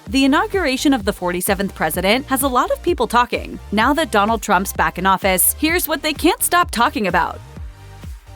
The inauguration of the 47th president has a lot of people talking. Now that Donald Trump's back in office, here's what they can't stop talking about.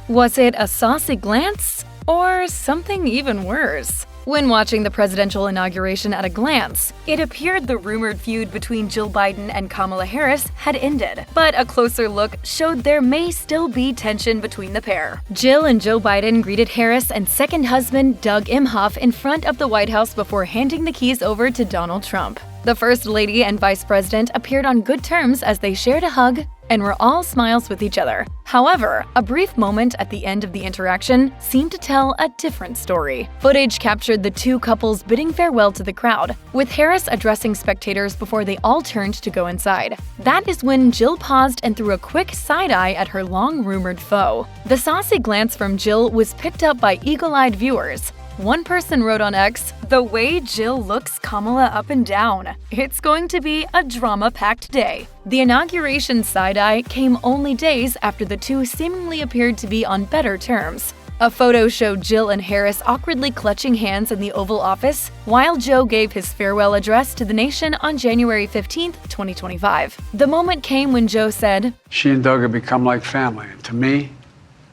Was it a saucy glance or something even worse? When watching the presidential inauguration at a glance, it appeared the rumored feud between Jill Biden and Kamala Harris had ended. But a closer look showed there may still be tension between the pair. Jill and Joe Biden greeted Harris and second husband Doug Imhoff in front of the White House before handing the keys over to Donald Trump. The First Lady and Vice President appeared on good terms as they shared a hug and were all smiles with each other. However, a brief moment at the end of the interaction seemed to tell a different story. Footage captured the two couples bidding farewell to the crowd, with Harris addressing spectators before they all turned to go inside. That is when Jill paused and threw a quick side-eye at her long-rumored foe. The saucy glance from Jill was picked up by eagle-eyed viewers. One person wrote on X, "The way Jill looks Kamala up and down. It's going to be a drama-packed day." The inauguration side-eye came only days after the two seemingly appeared to be on better terms. A photo showed Jill and Harris awkwardly clutching hands in the Oval Office while Joe gave his farewell address to the nation on January 15, 2025. The moment came when Joe said, "She and Doug have become like family, and to me,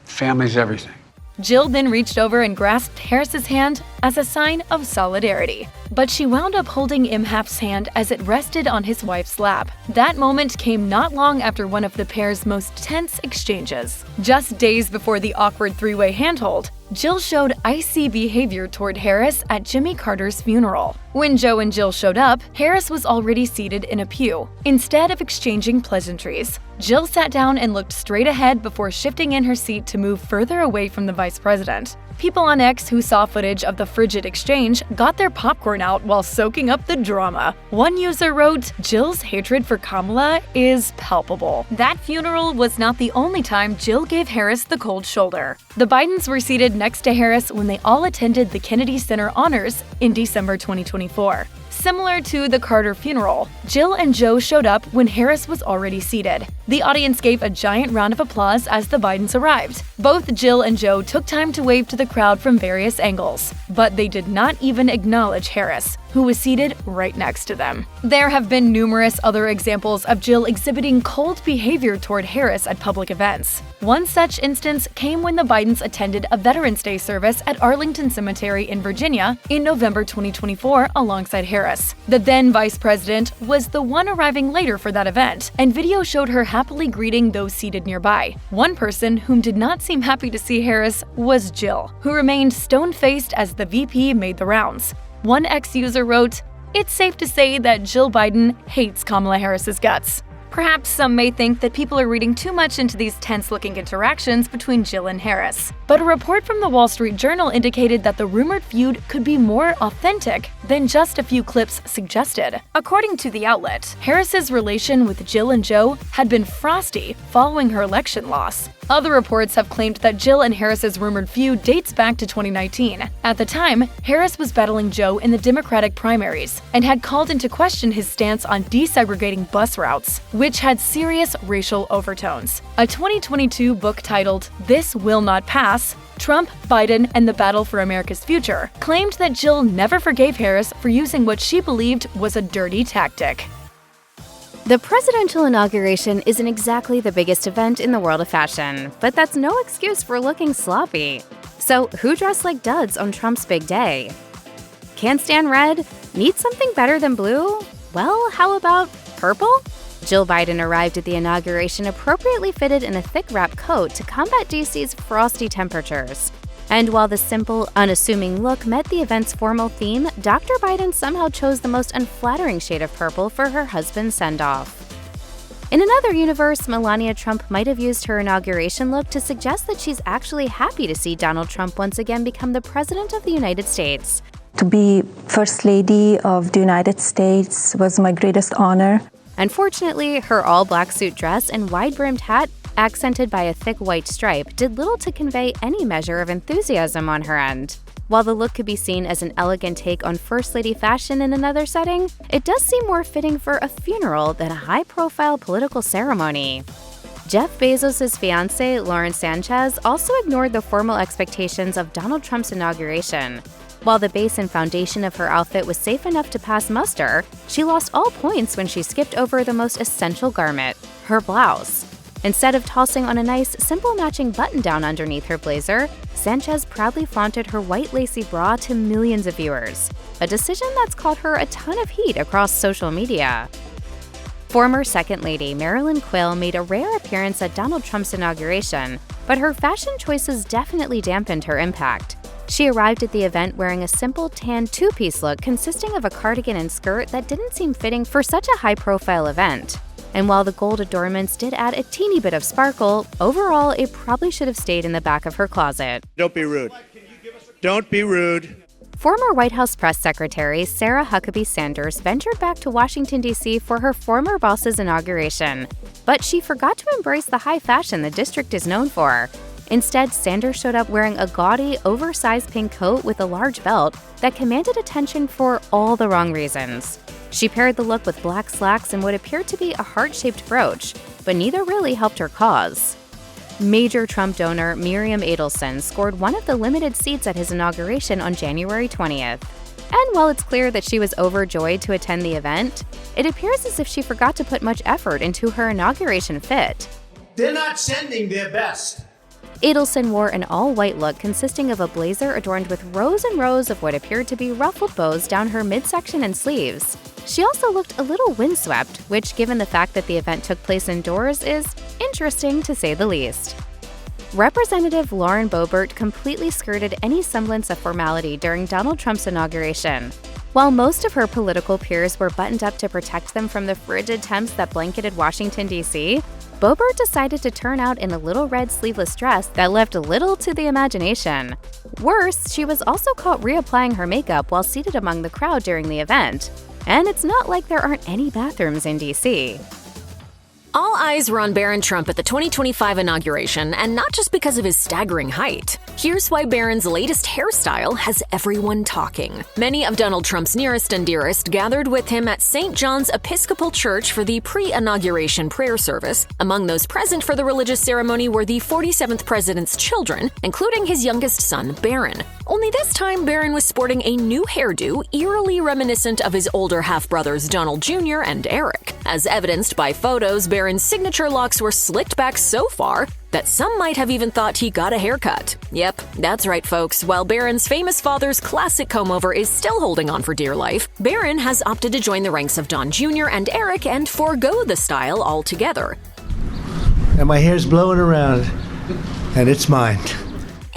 family's everything." Jill then reached over and grasped Harris's hand as a sign of solidarity. But she wound up holding Imhoff's hand as it rested on his wife's lap. That moment came not long after one of the pair's most tense exchanges. Just days before the awkward three-way handhold, Jill showed icy behavior toward Harris at Jimmy Carter's funeral. When Joe and Jill showed up, Harris was already seated in a pew. Instead of exchanging pleasantries, Jill sat down and looked straight ahead before shifting in her seat to move further away from the vice president. People on X who saw footage of the frigid exchange got their popcorn out while soaking up the drama. One user wrote, "Jill's hatred for Kamala is palpable." That funeral was not the only time Jill gave Harris the cold shoulder. The Bidens were seated next to Harris when they all attended the Kennedy Center Honors in December 2024. Similar to the Carter funeral, Jill and Joe showed up when Harris was already seated. The audience gave a giant round of applause as the Bidens arrived. Both Jill and Joe took time to wave to the crowd from various angles, but they did not even acknowledge Harris, who was seated right next to them. There have been numerous other examples of Jill exhibiting cold behavior toward Harris at public events. One such instance came when the Bidens attended a Veterans Day service at Arlington Cemetery in Virginia in November 2024 alongside Harris. The then vice president was the one arriving later for that event, and video showed her happily greeting those seated nearby. One person whom did not seem happy to see Harris was Jill, who remained stone-faced as the VP made the rounds. One ex-user wrote, "It's safe to say that Jill Biden hates Kamala Harris's guts." Perhaps some may think that people are reading too much into these tense-looking interactions between Jill and Harris. But a report from the Wall Street Journal indicated that the rumored feud could be more authentic than just a few clips suggested. According to the outlet, Harris's relation with Jill and Joe had been frosty following her election loss. Other reports have claimed that Jill and Harris's rumored feud dates back to 2019. At the time, Harris was battling Joe in the Democratic primaries and had called into question his stance on desegregating bus routes, which had serious racial overtones. A 2022 book titled "This Will Not Pass: Trump, Biden, and the Battle for America's Future" claimed that Jill never forgave Harris for using what she believed was a dirty tactic. The presidential inauguration isn't exactly the biggest event in the world of fashion, but that's no excuse for looking sloppy. So who dressed like duds on Trump's big day? Can't stand red? Need something better than blue? Well, how about purple? Jill Biden arrived at the inauguration appropriately fitted in a thick wrap coat to combat DC's frosty temperatures. And while the simple, unassuming look met the event's formal theme, Dr. Biden somehow chose the most unflattering shade of purple for her husband's send-off. In another universe, Melania Trump might have used her inauguration look to suggest that she's actually happy to see Donald Trump once again become the President of the United States. To be First Lady of the United States was my greatest honor. Unfortunately, her all-black suit dress and wide-brimmed hat, accented by a thick white stripe, did little to convey any measure of enthusiasm on her end. While the look could be seen as an elegant take on First Lady fashion in another setting, it does seem more fitting for a funeral than a high-profile political ceremony. Jeff Bezos' fiancée, Lauren Sanchez, also ignored the formal expectations of Donald Trump's inauguration. While the base and foundation of her outfit was safe enough to pass muster, she lost all points when she skipped over the most essential garment, her blouse. Instead of tossing on a nice, simple matching button-down underneath her blazer, Sanchez proudly flaunted her white lacy bra to millions of viewers, a decision that's caused her a ton of heat across social media. Former Second Lady Marilyn Quill made a rare appearance at Donald Trump's inauguration, but her fashion choices definitely dampened her impact. She arrived at the event wearing a simple tan two-piece look consisting of a cardigan and skirt that didn't seem fitting for such a high-profile event. And while the gold adornments did add a teeny bit of sparkle, overall it probably should have stayed in the back of her closet. Don't be rude. Don't be rude. Former White House Press Secretary Sarah Huckabee Sanders ventured back to Washington, D.C. for her former boss's inauguration, but she forgot to embrace the high fashion the district is known for. Instead, Sanders showed up wearing a gaudy, oversized pink coat with a large belt that commanded attention for all the wrong reasons. She paired the look with black slacks and what appeared to be a heart-shaped brooch, but neither really helped her cause. Major Trump donor Miriam Adelson scored one of the limited seats at his inauguration on January 20th. And while it's clear that she was overjoyed to attend the event, it appears as if she forgot to put much effort into her inauguration fit. They're not sending their best. Adelson wore an all-white look consisting of a blazer adorned with rows and rows of what appeared to be ruffled bows down her midsection and sleeves. She also looked a little windswept, which, given the fact that the event took place indoors, is interesting to say the least. Representative Lauren Boebert completely skirted any semblance of formality during Donald Trump's inauguration. While most of her political peers were buttoned up to protect them from the frigid temps that blanketed Washington, D.C., Boebert decided to turn out in a little red sleeveless dress that left little to the imagination. Worse, she was also caught reapplying her makeup while seated among the crowd during the event. And it's not like there aren't any bathrooms in D.C. All eyes were on Barron Trump at the 2025 inauguration, and not just because of his staggering height. Here's why Barron's latest hairstyle has everyone talking. Many of Donald Trump's nearest and dearest gathered with him at St. John's Episcopal Church for the pre-inauguration prayer service. Among those present for the religious ceremony were the 47th president's children, including his youngest son, Barron. Only this time, Barron was sporting a new hairdo eerily reminiscent of his older half-brothers Donald Jr. and Eric. As evidenced by photos, Barron's signature locks were slicked back so far that some might have even thought he got a haircut. Yep, that's right, folks. While Barron's famous father's classic comb-over is still holding on for dear life, Barron has opted to join the ranks of Don Jr. and Eric and forego the style altogether. And my hair's blowing around, and it's mine.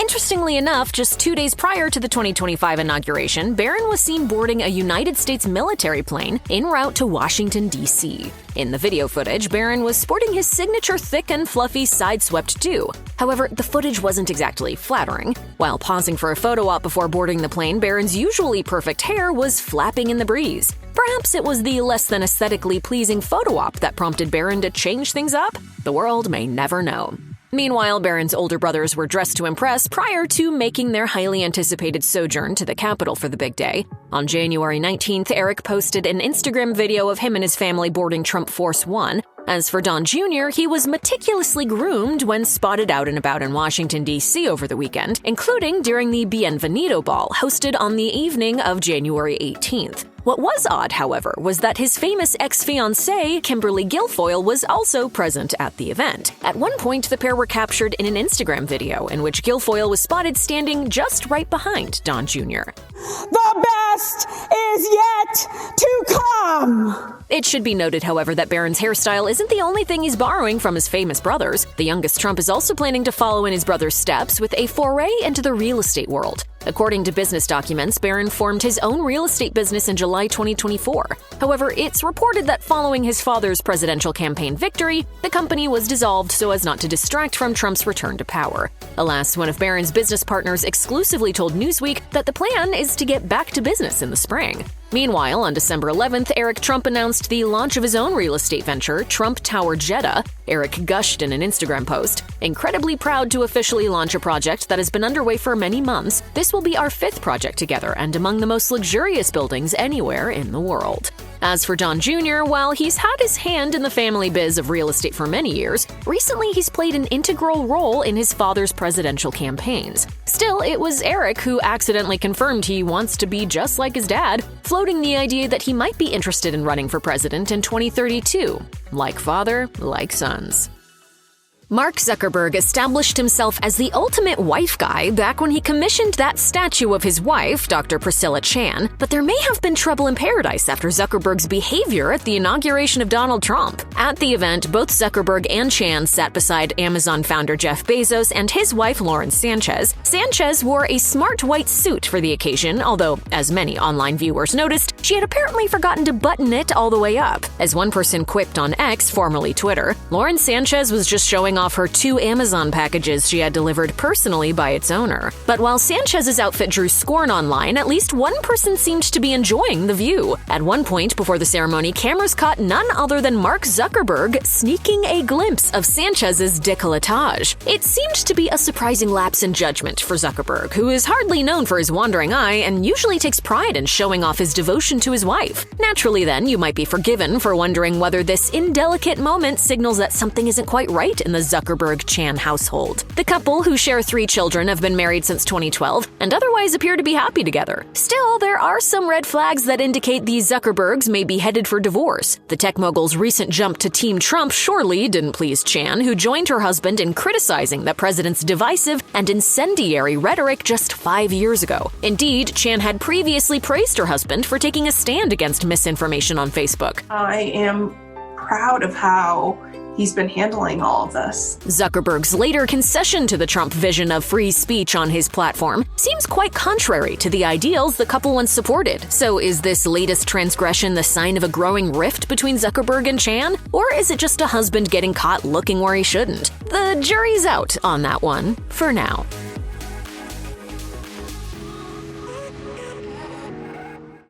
Interestingly enough, just 2 days prior to the 2025 inauguration, Barron was seen boarding a United States military plane en route to Washington, D.C. In the video footage, Barron was sporting his signature thick and fluffy side-swept do. However, the footage wasn't exactly flattering. While pausing for a photo op before boarding the plane, Barron's usually perfect hair was flapping in the breeze. Perhaps it was the less than aesthetically pleasing photo op that prompted Barron to change things up? The world may never know. Meanwhile, Barron's older brothers were dressed to impress prior to making their highly anticipated sojourn to the Capitol for the big day. On January 19th, Eric posted an Instagram video of him and his family boarding Trump Force One. As for Don Jr., he was meticulously groomed when spotted out and about in Washington, D.C. over the weekend, including during the Bienvenido Ball hosted on the evening of January 18th. What was odd, however, was that his famous ex-fiancée, Kimberly Guilfoyle, was also present at the event. At one point, the pair were captured in an Instagram video in which Guilfoyle was spotted standing just right behind Don Jr. The best is yet to come! It should be noted, however, that Barron's hairstyle isn't the only thing he's borrowing from his famous brothers. The youngest Trump is also planning to follow in his brother's steps with a foray into the real estate world. According to business documents, Barron formed his own real estate business in July 2024. However, it's reported that following his father's presidential campaign victory, the company was dissolved so as not to distract from Trump's return to power. Alas, one of Barron's business partners exclusively told Newsweek that the plan is to get back to business in the spring. Meanwhile, on December 11th, Eric Trump announced the launch of his own real estate venture, Trump Tower Jeddah. Eric gushed in an Instagram post, "Incredibly proud to officially launch a project that has been underway for many months. This will be our 5th project together and among the most luxurious buildings anywhere in the world." As for Don Jr., while he's had his hand in the family biz of real estate for many years, recently he's played an integral role in his father's presidential campaigns. Still, it was Eric who accidentally confirmed he wants to be just like his dad, floating the idea that he might be interested in running for president in 2032. Like father, like sons. Mark Zuckerberg established himself as the ultimate wife guy back when he commissioned that statue of his wife, Dr. Priscilla Chan, but there may have been trouble in paradise after Zuckerberg's behavior at the inauguration of Donald Trump. At the event, both Zuckerberg and Chan sat beside Amazon founder Jeff Bezos and his wife Lauren Sanchez. Sanchez wore a smart white suit for the occasion, although, as many online viewers noticed, she had apparently forgotten to button it all the way up. As one person quipped on X, formerly Twitter, Lauren Sanchez was just showing off her 2 Amazon packages she had delivered personally by its owner. But while Sanchez's outfit drew scorn online, at least one person seemed to be enjoying the view. At one point before the ceremony, cameras caught none other than Mark Zuckerberg sneaking a glimpse of Sanchez's décolletage. It seemed to be a surprising lapse in judgment for Zuckerberg, who is hardly known for his wandering eye and usually takes pride in showing off his devotion to his wife. Naturally then, you might be forgiven for wondering whether this indelicate moment signals that something isn't quite right in the Zuckerberg-Chan household. The couple, who share 3 children, have been married since 2012 and otherwise appear to be happy together. Still, there are some red flags that indicate the Zuckerbergs may be headed for divorce. The tech mogul's recent jump to Team Trump surely didn't please Chan, who joined her husband in criticizing the president's divisive and incendiary rhetoric just 5 years ago. Indeed, Chan had previously praised her husband for taking a stand against misinformation on Facebook. I am proud of how he's been handling all of this. Zuckerberg's later concession to the Trump vision of free speech on his platform seems quite contrary to the ideals the couple once supported. So is this latest transgression the sign of a growing rift between Zuckerberg and Chan? Or is it just a husband getting caught looking where he shouldn't? The jury's out on that one, for now.